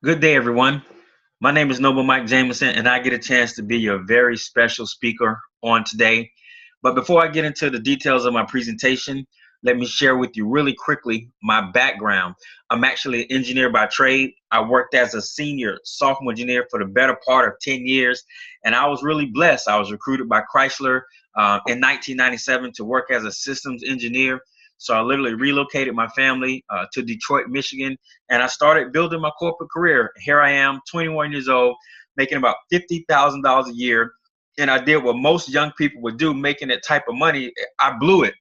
Good day, everyone. My name is Noble Mike Jameson, and I get a chance to be your very special speaker on today. But before I get into the details of my presentation, let me share with you really quickly my background. I'm actually an engineer by trade. I worked as a senior software engineer for the better part of 10 years, and I was really blessed. I was recruited by Chrysler in 1997 to work as a systems engineer. So I literally relocated my family to Detroit, Michigan, and I started building my corporate career. Here I am, 21 years old, making about $50,000 a year. And I did what most young people would do, making that type of money. I blew it.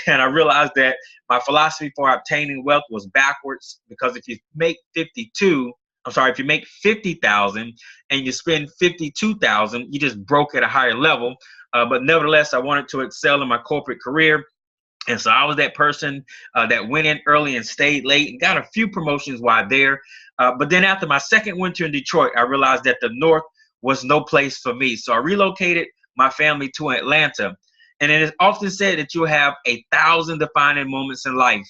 And I realized that my philosophy for obtaining wealth was backwards, because if you make 50,000 and you spend 52,000, you just broke at a higher level. But nevertheless, I wanted to excel in my corporate career. And so I was that person that went in early and stayed late and got a few promotions while there. But then after my second winter in Detroit, I realized that the North was no place for me. So I relocated my family to Atlanta. And it is often said that you have 1,000 defining moments in life,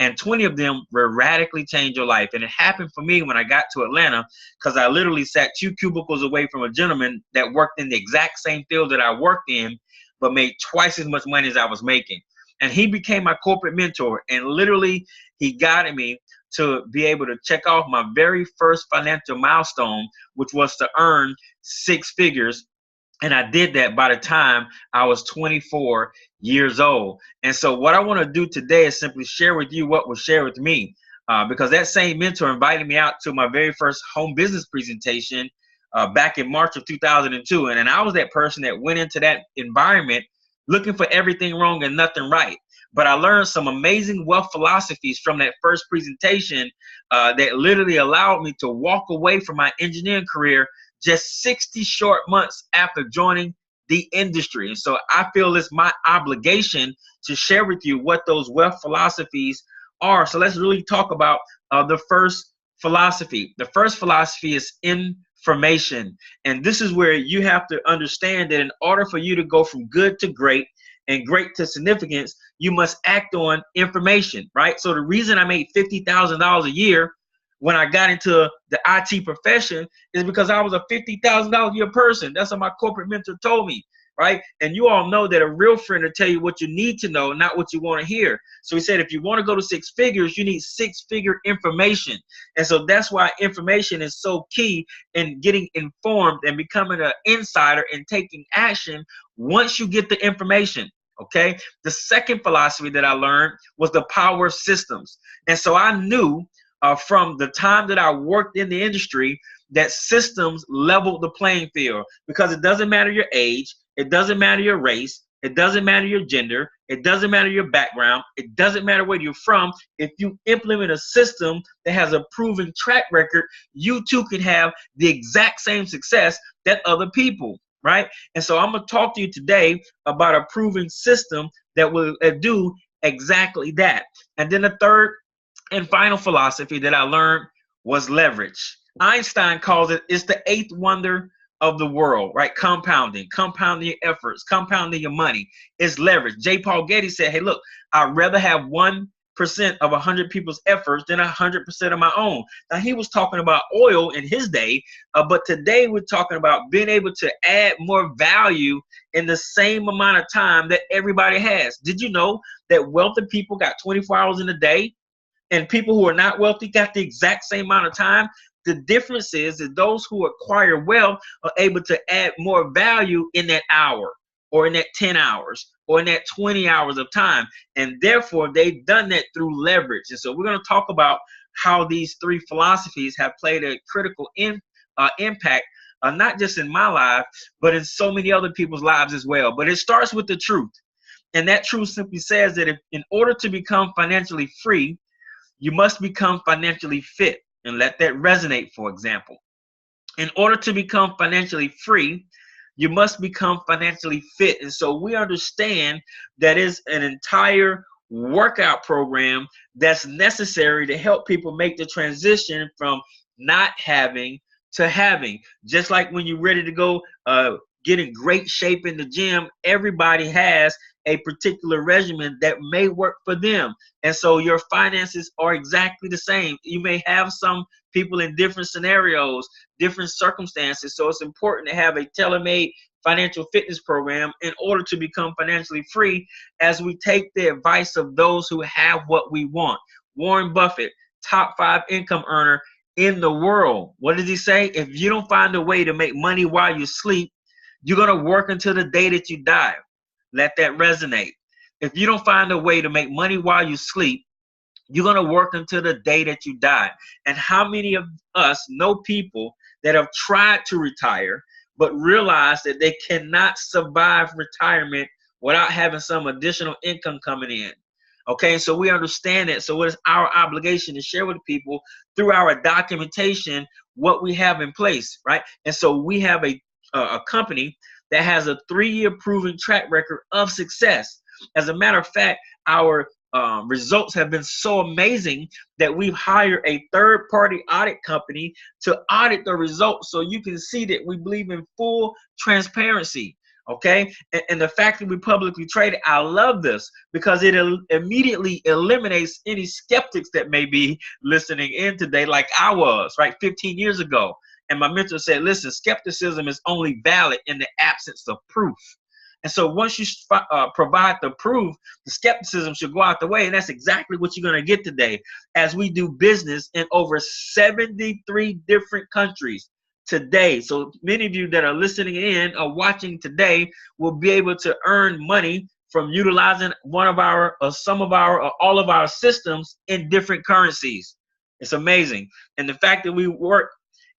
and 20 of them will radically change your life. And it happened for me when I got to Atlanta, because I literally sat 2 cubicles away from a gentleman that worked in the exact same field that I worked in, but made twice as much money as I was making. And he became my corporate mentor, and literally he guided me to be able to check off my very first financial milestone, which was to earn 6 figures. And I did that by the time I was 24 years old. And so what I want to do today is simply share with you what was shared with me, because that same mentor invited me out to my very first home business presentation back in March of 2002. And I was that person that went into that environment looking for everything wrong and nothing right. But I learned some amazing wealth philosophies from that first presentation that literally allowed me to walk away from my engineering career just 60 short months after joining the industry. And so I feel it's my obligation to share with you what those wealth philosophies are. So let's really talk about the first philosophy. The first philosophy is information. And this is where you have to understand that in order for you to go from good to great and great to significance, you must act on information, right? So the reason I made $50,000 a year when I got into the IT profession is because I was a $50,000 a year person. That's what my corporate mentor told me, right? And you all know that a real friend will tell you what you need to know, not what you want to hear. So he said, if you want to go to 6 figures, you need 6-figure information. And so that's why information is so key in getting informed and becoming an insider and taking action once you get the information. Okay. The second philosophy that I learned was the power of systems. And so I knew from the time that I worked in the industry that systems leveled the playing field, because it doesn't matter your age, it doesn't matter your race, it doesn't matter your gender, it doesn't matter your background, it doesn't matter where you're from. If you implement a system that has a proven track record, you too can have the exact same success that other people, right? And so I'm going to talk to you today about a proven system that will do exactly that. And then the third and final philosophy that I learned was leverage. Einstein calls it's the eighth wonder of the world, right? Compounding your efforts, compounding your money. It's leverage. J. Paul Getty said, hey, look, I'd rather have 1% of 100 people's efforts than 100% of my own. Now, he was talking about oil in his day, but today we're talking about being able to add more value in the same amount of time that everybody has. Did you know that wealthy people got 24 hours in a day? And people who are not wealthy got the exact same amount of time? The difference is that those who acquire wealth are able to add more value in that hour, or in that 10 hours, or in that 20 hours of time. And therefore, they've done that through leverage. And so we're going to talk about how these three philosophies have played a critical impact, not just in my life, but in so many other people's lives as well. But it starts with the truth. And that truth simply says that in order to become financially free, you must become financially fit. And let that resonate, for example. In order to become financially free, you must become financially fit. And so we understand that is an entire workout program that's necessary to help people make the transition from not having to having. Just like when you're ready to go get in great shape in the gym, everybody has a particular regimen that may work for them. And so your finances are exactly the same. You may have some people in different scenarios, different circumstances. So it's important to have a tailor-made financial fitness program in order to become financially free, as we take the advice of those who have what we want. Warren Buffett, top 5 income earner in the world. What does he say? If you don't find a way to make money while you sleep, you're going to work until the day that you die. Let that resonate. If you don't find a way to make money while you sleep, you're going to work until the day that you die. And how many of us know people that have tried to retire but realize that they cannot survive retirement without having some additional income coming in? Okay, so we understand that. So what is our obligation to share with people through our documentation what we have in place, right? And so we have a company that has a 3-year proven track record of success. As a matter of fact, our results have been so amazing that we've hired a third-party audit company to audit the results, so you can see that we believe in full transparency. Okay, and the fact that we publicly traded, I love this because it immediately eliminates any skeptics that may be listening in today, like I was, right, 15 years ago. And my mentor said, listen, skepticism is only valid in the absence of proof. And so once you provide the proof, the skepticism should go out the way. And that's exactly what you're going to get today as we do business in over 73 different countries today. So many of you that are listening in or watching today will be able to earn money from utilizing one of our, or some of our, or all of our systems in different currencies. It's amazing. And the fact that we work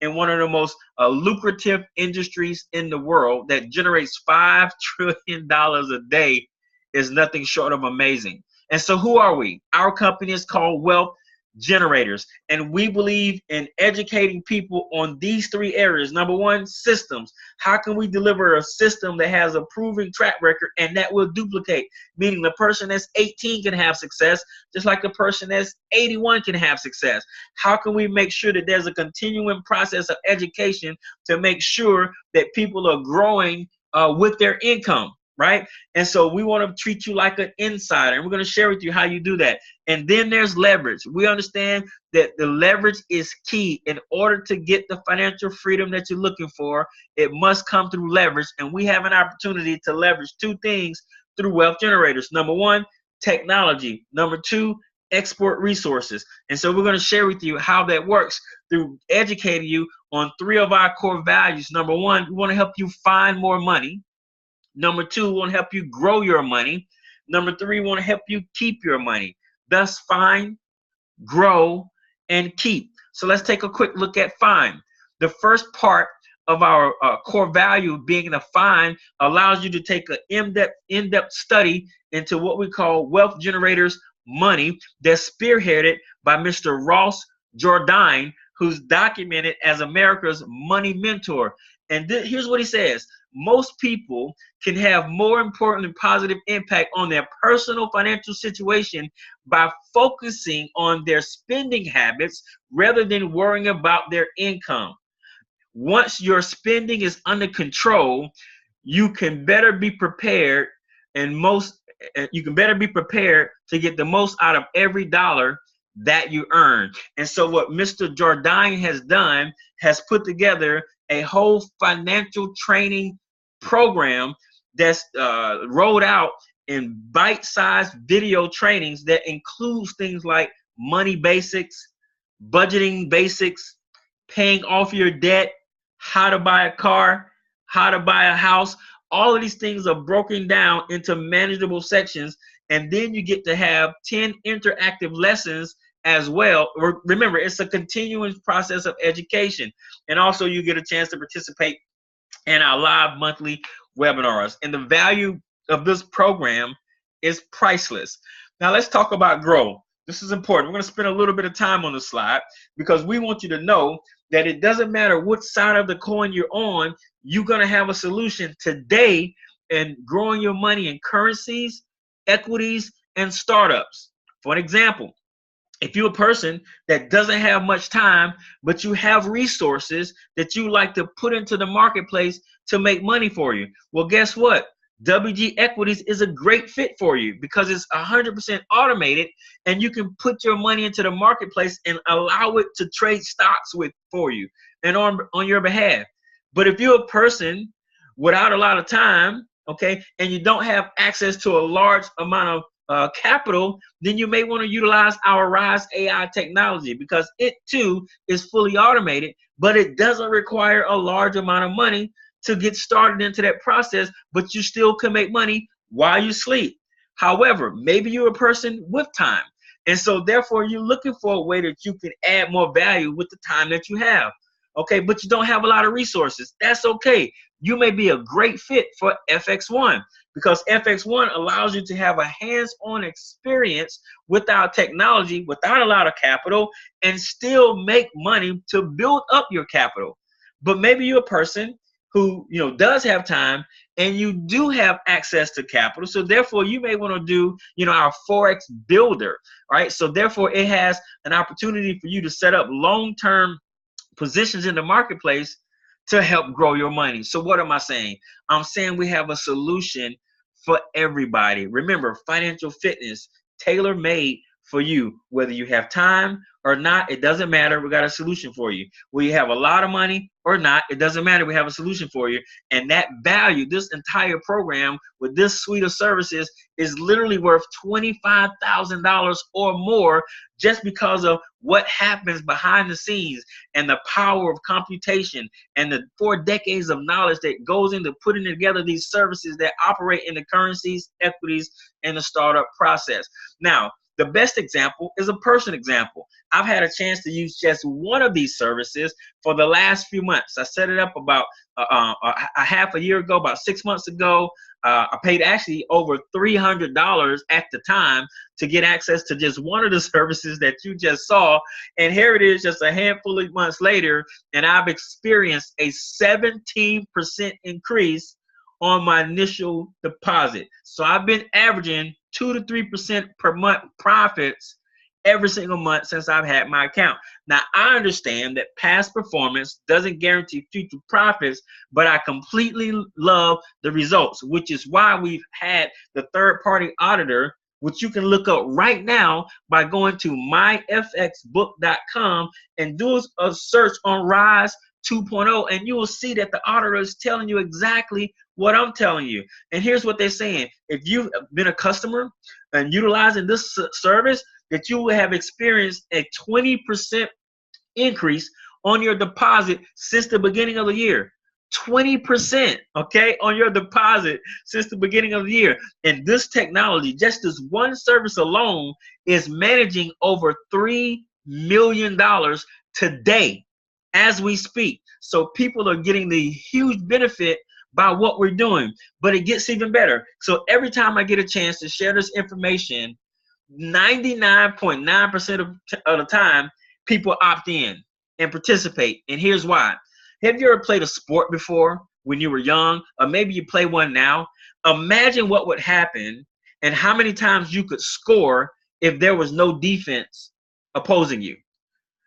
in one of the most lucrative industries in the world that generates $5 trillion a day is nothing short of amazing. And so who are we? Our company is called Wealth Generators, and we believe in educating people on these 3 areas. Number 1, systems. How can we deliver a system that has a proven track record and that will duplicate, meaning the person that's 18 can have success just like the person that's 81 can have success? How can we make sure that there's a continuing process of education to make sure that people are growing with their income, right? And so we want to treat you like an insider, and we're going to share with you how you do that. And then there's leverage. We understand that the leverage is key. In order to get the financial freedom that you're looking for, it must come through leverage. And we have an opportunity to leverage 2 things through Wealth Generators. Number 1, technology. Number 2, export resources. And so we're going to share with you how that works through educating you on 3 of our core values. Number 1, we want to help you find more money. Number 2, we want to help you grow your money. Number 3, we want to help you keep your money. Thus, find, grow, and keep. So let's take a quick look at find. The first part of our core value being the find allows you to take an in-depth study into what we call Wealth Generators Money, that's spearheaded by Mr. Ross Jordan, who's documented as America's money mentor. And here's what he says. Most people can have more important and positive impact on their personal financial situation by focusing on their spending habits rather than worrying about their income. Once your spending is under control, you can better be prepared to get the most out of every dollar that you earn. And so what Mr. Jordan has done has put together a whole financial training program that's rolled out in bite-sized video trainings that includes things like money basics, budgeting basics, paying off your debt, how to buy a car, how to buy a house. All of these things are broken down into manageable sections, and then you get to have 10 interactive lessons as well. Remember, it's a continuous process of education, and also you get a chance to participate in our live monthly webinars. And the value of this program is priceless. Now let's talk about grow. This is important. We're going to spend a little bit of time on the slide because we want you to know that it doesn't matter what side of the coin you're on, you're going to have a solution today in growing your money in currencies, equities, and startups. For an example, If you're a person that doesn't have much time, but you have resources that you like to put into the marketplace to make money for you, well, guess what? WG Equities is a great fit for you because it's 100% automated, and you can put your money into the marketplace and allow it to trade stocks with for you and on your behalf. But if you're a person without a lot of time, okay, and you don't have access to a large amount of capital, then you may want to utilize our Rise AI technology because it too is fully automated, but it doesn't require a large amount of money to get started into that process, but you still can make money while you sleep. However, maybe you're a person with time, and so therefore you're looking for a way that you can add more value with the time that you have. Okay, but you don't have a lot of resources. That's okay. You may be a great fit for FX1 because FX1 allows you to have a hands-on experience with our technology, without a lot of capital, and still make money to build up your capital. But maybe you're a person who does have time and you do have access to capital, so therefore you may want to do our Forex builder, right? So therefore it has an opportunity for you to set up long-term positions in the marketplace to help grow your money. So what am I saying? I'm saying we have a solution for everybody. Remember, financial fitness, tailor-made for you, whether you have time or not, it doesn't matter. We got a solution for you. Whether you have a lot of money or not, it doesn't matter. We have a solution for you. And that value, this entire program with this suite of services is literally worth $25,000 or more just because of what happens behind the scenes and the power of computation and the 4 decades of knowledge that goes into putting together these services that operate in the currencies, equities, and the startup process. Now, the best example is a person example. I've had a chance to use just one of these services for the last few months. I set it up about a half a year ago, about 6 months ago. I paid actually over $300 at the time to get access to just one of the services that you just saw. And here it is just a handful of months later, and I've experienced a 17% increase on my initial deposit. So I've been averaging 2 to 3% per month profits every single month since I've had my account. Now, I understand that past performance doesn't guarantee future profits, but I completely love the results, which is why we've had the third-party auditor, which you can look up right now by going to myfxbook.com and do a search on Rise 2.0, and you will see that the auditor is telling you exactly what I'm telling you. And here's what they're saying. If you've been a customer and utilizing this service, that you will have experienced a 20% increase on your deposit since the beginning of the year. 20%, okay, on your deposit since the beginning of the year. And this technology, just this one service alone, is managing over $3 million today as we speak. So people are getting the huge benefit by what we're doing, but it gets even better. So every time I get a chance to share this information, 99.9% of the time, people opt in and participate. And here's why. Have you ever played a sport before when you were young, or maybe you play one now? Imagine what would happen and how many times you could score if there was no defense opposing you,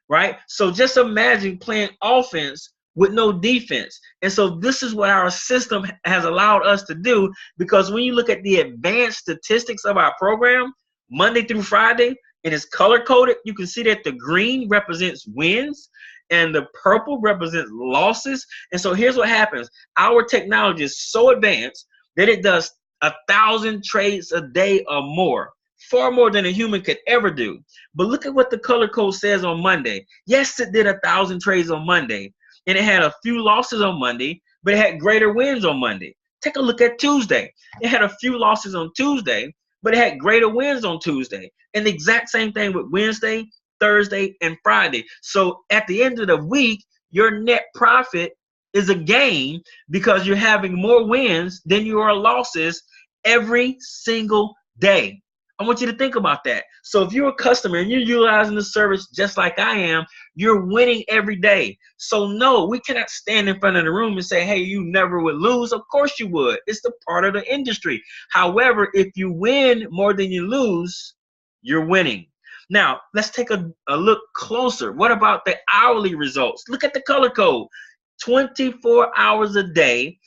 right? So just imagine playing offense with no defense. And so this is what our system has allowed us to do, because when you look at the advanced statistics of our program, Monday through Friday, and it's color coded, you can see that the green represents wins and the purple represents losses. And so here's what happens. Our technology is so advanced that it does 1,000 trades a day or more, far more than a human could ever do. But look at what the color code says on Monday. Yes, it did 1,000 trades on Monday, and it had a few losses on Monday, but it had greater wins on Monday. Take a look at Tuesday. It had a few losses on Tuesday, but it had greater wins on Tuesday. And the exact same thing with Wednesday, Thursday, and Friday. So at the end of the week, your net profit is a gain because you're having more wins than you are losses every single day. I want you to think about that. So if you're a customer and you're utilizing the service just like I am, you're winning every day. So no, we cannot stand in front of the room and say, hey, you never would lose. Of course you would. It's the part of the industry. However, if you win more than you lose, you're winning. Now, let's take a look closer. What about the hourly results? Look at the color code. 24 hours a day,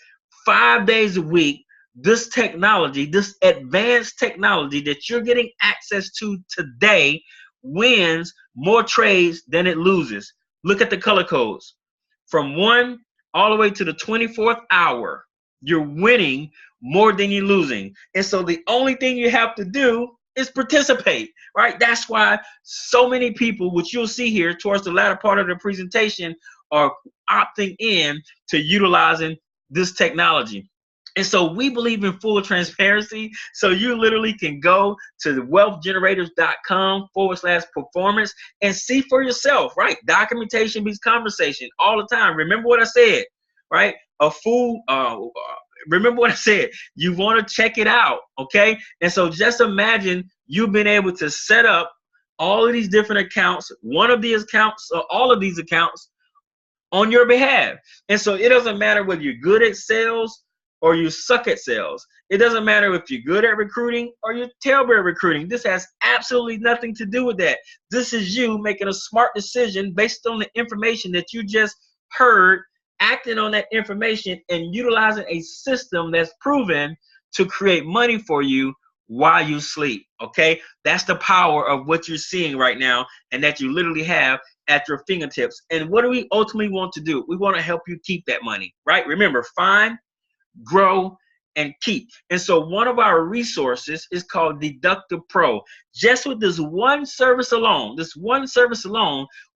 5 days a week. This technology, this advanced technology that you're getting access to today wins more trades than it loses. Look at the color codes. From 1 all the way to the 24th hour, you're winning more than you're losing. And so the only thing you have to do is participate, right? That's why so many people, which you'll see here towards the latter part of the presentation, are opting in to utilizing this technology. And so we believe in full transparency. So you literally can go to wealthgenerators.com/performance and see for yourself, right? Documentation beats conversation all the time. Remember what I said, right? Remember what I said. You want to check it out, okay? And so just imagine you've been able to set up all of these different accounts, one of these accounts, or all of these accounts on your behalf. And so it doesn't matter whether you're good at sales or you suck at sales. It doesn't matter if you're good at recruiting or you're terrible at recruiting. This has absolutely nothing to do with that. This is you making a smart decision based on the information that you just heard, acting on that information, and utilizing a system that's proven to create money for you while you sleep, okay? That's the power of what you're seeing right now and that you literally have at your fingertips. And what do we ultimately want to do? We want to help you keep that money, right? Remember, find, grow, and keep. And so one of our resources is called Deductive Pro. Just with this one service alone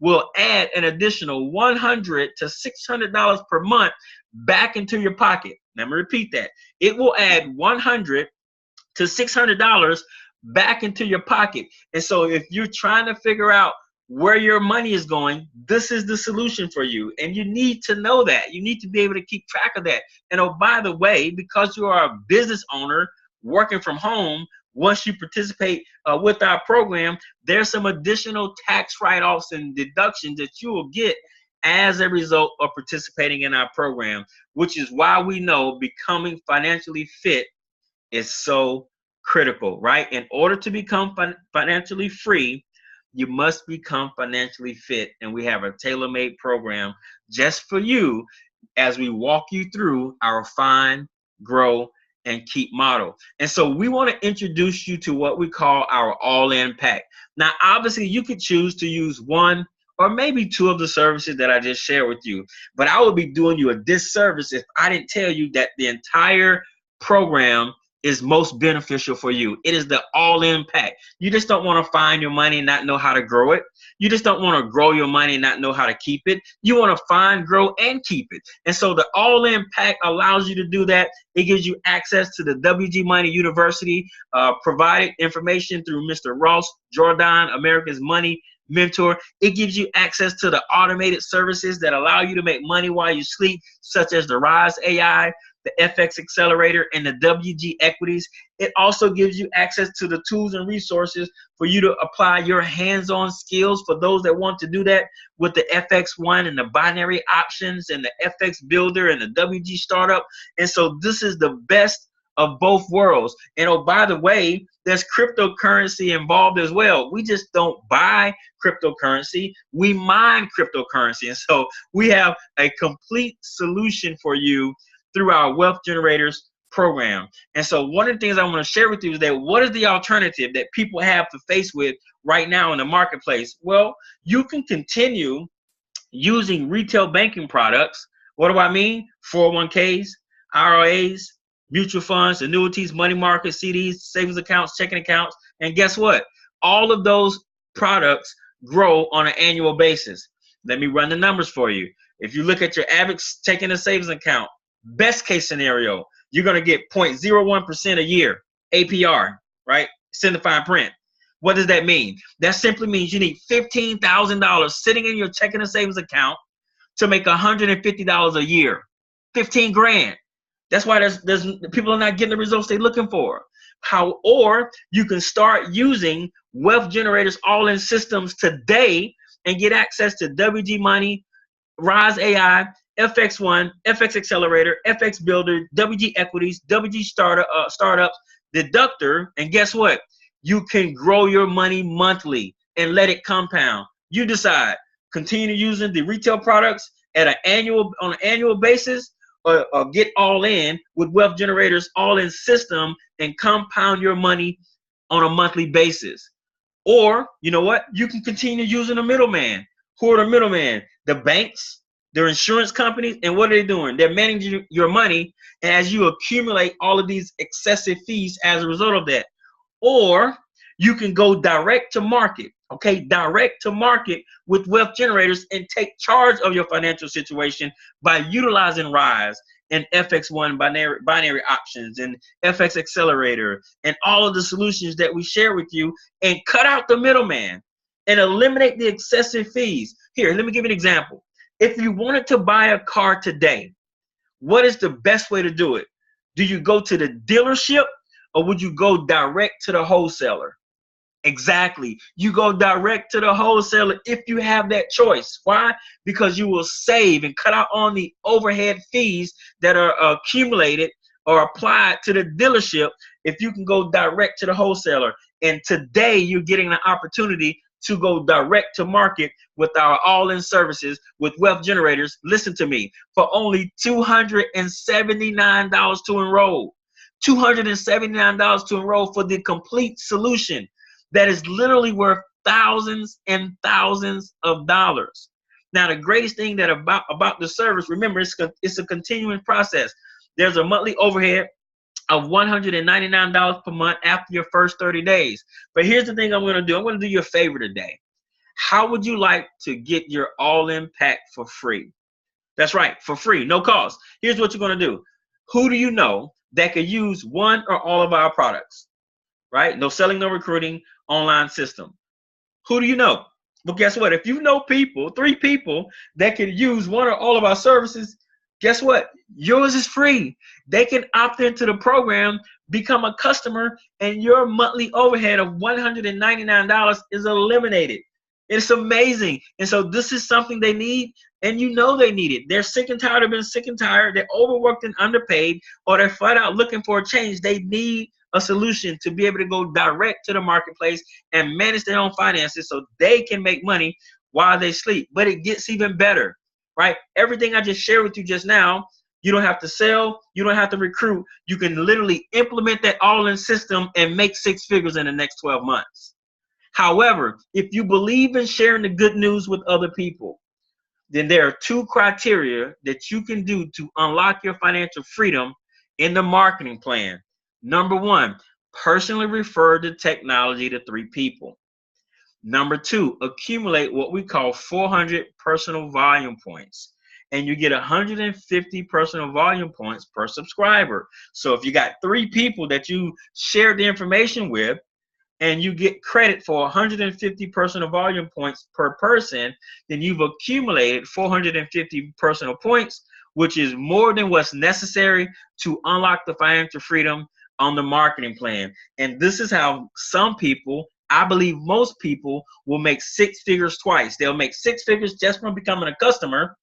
will add an additional $100 to $600 per month back into your pocket. Let me repeat that. It will add $100 to $600 back into your pocket. And so if you're trying to figure out where your money is going, this is the solution for you. And you need to know that. You need to be able to keep track of that. And oh, by the way, because you are a business owner working from home, once you participate with our program, there's some additional tax write-offs and deductions that you will get as a result of participating in our program, which is why we know becoming financially fit is so critical, right? In order to become financially free, you must become financially fit. And we have a tailor-made program just for you as we walk you through our find, grow, and keep model. And so we want to introduce you to what we call our all-in pack. Now, obviously, you could choose to use one or maybe two of the services that I just shared with you, but I would be doing you a disservice if I didn't tell you that the entire program is most beneficial for you. It is the all-in pack. You just don't want to find your money and not know how to grow it. You just don't want to grow your money and not know how to keep it. You want to find, grow, and keep it. And so the all-in pack allows you to do that. It gives you access to the WG Money University provided information through Mr. Ross Jordan, America's Money Mentor. It gives you access to the automated services that allow you to make money while you sleep, such as the Rise AI, the FX Accelerator, and the WG Equities. It also gives you access to the tools and resources for you to apply your hands-on skills for those that want to do that with the FX1 and the binary options and the FX Builder and the WG Startup. And so this is the best of both worlds. And oh, by the way, there's cryptocurrency involved as well. We just don't buy cryptocurrency, we mine cryptocurrency. And so we have a complete solution for you through our Wealth Generators program. And so one of the things I want to share with you is that what is the alternative that people have to face with right now in the marketplace? Well, you can continue using retail banking products. What do I mean? 401ks, IRAs, mutual funds, annuities, money markets, CDs, savings accounts, checking accounts. And guess what? All of those products grow on an annual basis. Let me run the numbers for you. If you look at your average checking and savings account, best case scenario, you're going to get 0.01% a year APR, right? It's in the fine print. What does that mean? That simply means you need $15,000 sitting in your checking and savings account to make $150 a year. 15 grand. That's why there's people are not getting the results they're looking for. Or you can start using Wealth Generators all-in systems today and get access to WG Money, Rise AI, FX1, FX Accelerator, FX Builder, WG Equities, WG Startups, Deductor, and guess what? You can grow your money monthly. and let it compound. You decide, continue using the retail products on an annual basis, or get all in with Wealth Generators all in system and compound your money on a monthly basis. Or, you know what? You can continue using the middleman. Who are the middleman? The banks, their insurance companies, and what are they doing? They're managing your money, and as you accumulate all of these excessive fees as a result of that. Or you can go direct to market, okay? Direct to market with Wealth Generators and take charge of your financial situation by utilizing RISE and FX1 binary options and FX Accelerator and all of the solutions that we share with you, and cut out the middleman and eliminate the excessive fees. Here, let me give you an example. If you wanted to buy a car today, what is the best way to do it? Do you go to the dealership, or would you go direct to the wholesaler? Exactly. You go direct to the wholesaler if you have that choice. Why? Because you will save and cut out on the overhead fees that are accumulated or applied to the dealership if you can go direct to the wholesaler. And today you're getting the opportunity to go direct to market with our all-in services with Wealth Generators. Listen to me, for only $279 to enroll. $279 to enroll for the complete solution that is literally worth thousands and thousands of dollars. Now, the greatest thing that about the service, remember, it's a continuing process. There's a monthly overhead of $199 per month after your first 30 days. But here's the thing I'm going to do. I'm going to do you a favor today. How would you like to get your all-in pack for free? That's right, for free, no cost. Here's what you're going to do. Who do you know that could use one or all of our products? Right? No selling, no recruiting, online system. Who do you know? Well, guess what? If you know people, 3 people that can use one or all of our services, guess what? Yours is free. They can opt into the program, become a customer, and your monthly overhead of $199 is eliminated. It's amazing. And so this is something they need, and you know they need it. They're sick and tired of being sick and tired. They're overworked and underpaid, or they're flat out looking for a change. They need a solution to be able to go direct to the marketplace and manage their own finances so they can make money while they sleep. But it gets even better, right? Everything I just shared with you just now, you don't have to sell, you don't have to recruit. You can literally implement that all-in system and make 6 figures in the next 12 months. However, if you believe in sharing the good news with other people, then there are 2 criteria that you can do to unlock your financial freedom in the marketing plan. Number 1, personally refer the technology to 3 people. Number 2, accumulate what we call 400 personal volume points. And you get 150 personal volume points per subscriber. So if you got 3 people that you share the information with, and you get credit for 150 personal volume points per person, then you've accumulated 450 personal points, which is more than what's necessary to unlock the financial freedom on the marketing plan. And this is how some people, I believe most people, will make 6 figures twice. They'll make 6 figures just from becoming a customer,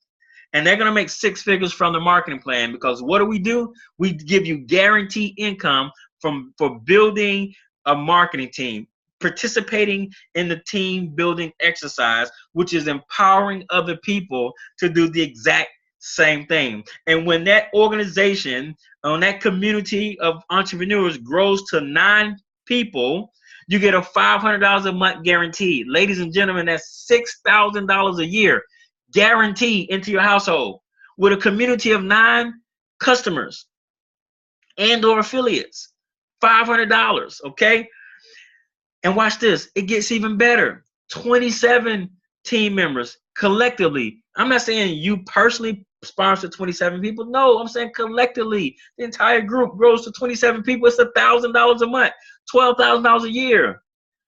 and they're going to make 6 figures from the marketing plan, because what do? We give you guaranteed income for building a marketing team, participating in the team building exercise, which is empowering other people to do the exact same thing. And when that organization, on that community of entrepreneurs grows to 9 people, you get a $500 a month guaranteed. Ladies and gentlemen, that's $6,000 a year guaranteed into your household with a community of 9 customers and or affiliates. $500, okay? And watch this, it gets even better. 27 team members collectively. I'm not saying you personally sponsor 27 people. No, I'm saying collectively, the entire group grows to 27 people. It's $1,000 a month, $12,000 a year.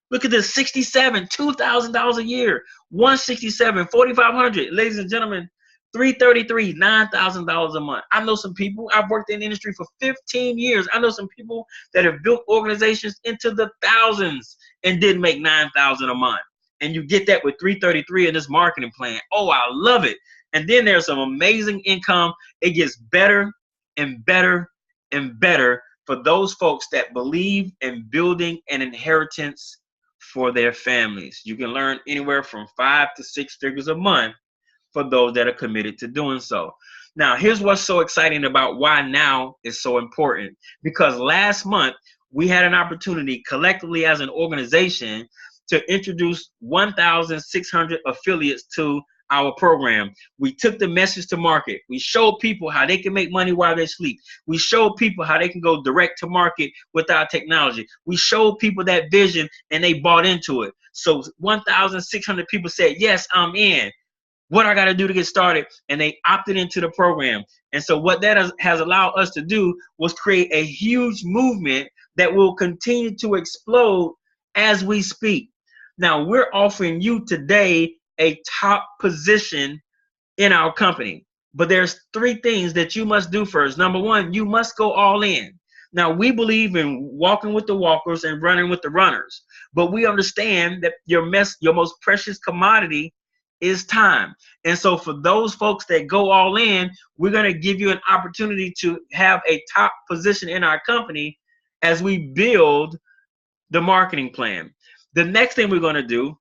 Look at this, 67, $2,000 a year, 167, 4,500. Ladies and gentlemen, 333, $9,000 a month. I know some people, I've worked in the industry for 15 years. I know some people that have built organizations into the thousands and didn't make $9,000 a month. And you get that with 333 in this marketing plan. Oh, I love it. And then there's some amazing income. It gets better and better and better for those folks that believe in building an inheritance for their families. You can learn anywhere from 5 to 6 figures a month for those that are committed to doing so. Now, here's what's so exciting about why now is so important. Because last month, we had an opportunity collectively as an organization to introduce 1,600 affiliates to our program. We took the message to market. We showed people how they can make money while they sleep. We showed people how they can go direct to market with our technology. We showed people that vision and they bought into it. So 1,600 people said, yes, I'm in. What I got to do to get started? And they opted into the program. And so what that has allowed us to do was create a huge movement that will continue to explode as we speak. Now, we're offering you today a top position in our company. But there's 3 things that you must do first. Number 1, you must go all in. Now, we believe in walking with the walkers and running with the runners. But we understand that your most precious commodity is time. And so for those folks that go all in, we're going to give you an opportunity to have a top position in our company as we build the marketing plan. The next thing we're going to do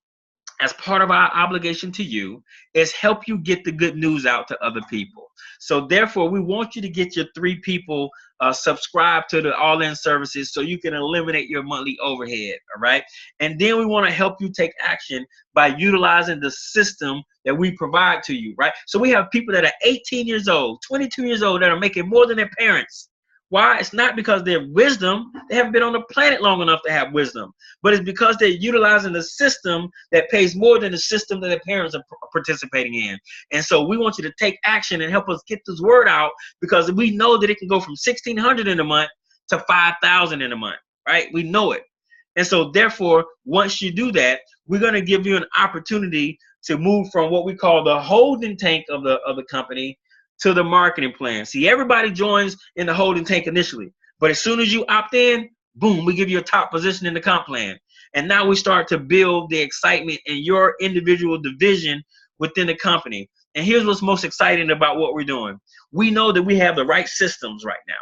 as part of our obligation to you is help you get the good news out to other people. So therefore, we want you to get your 3 people subscribed to the all-in services so you can eliminate your monthly overhead, all right? And then we want to help you take action by utilizing the system that we provide to you, right? So we have people that are 18 years old, 22 years old that are making more than their parents. Why? It's not because they're wisdom. They haven't been on the planet long enough to have wisdom. But it's because they're utilizing the system that pays more than the system that their parents are participating in. And so we want you to take action and help us get this word out, because we know that it can go from $1,600 in a month to $5,000 in a month, right? We know it. And so therefore, once you do that, we're going to give you an opportunity to move from what we call the holding tank of the company to the marketing plan. See, everybody joins in the holding tank initially, but as soon as you opt in, boom, we give you a top position in the comp plan. And now we start to build the excitement in your individual division within the company. And here's what's most exciting about what we're doing. We know that we have the right systems right now.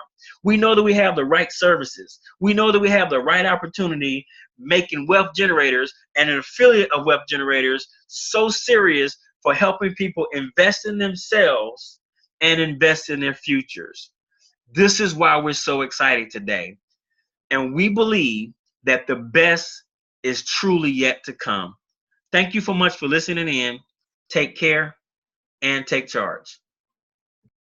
We know that we have the right services. We know that we have the right opportunity making wealth generators and an affiliate of wealth generators so serious for helping people invest in themselves and invest in their futures. This is why we're so excited today. And we believe that the best is truly yet to come. Thank you so much for listening in. Take care and take charge.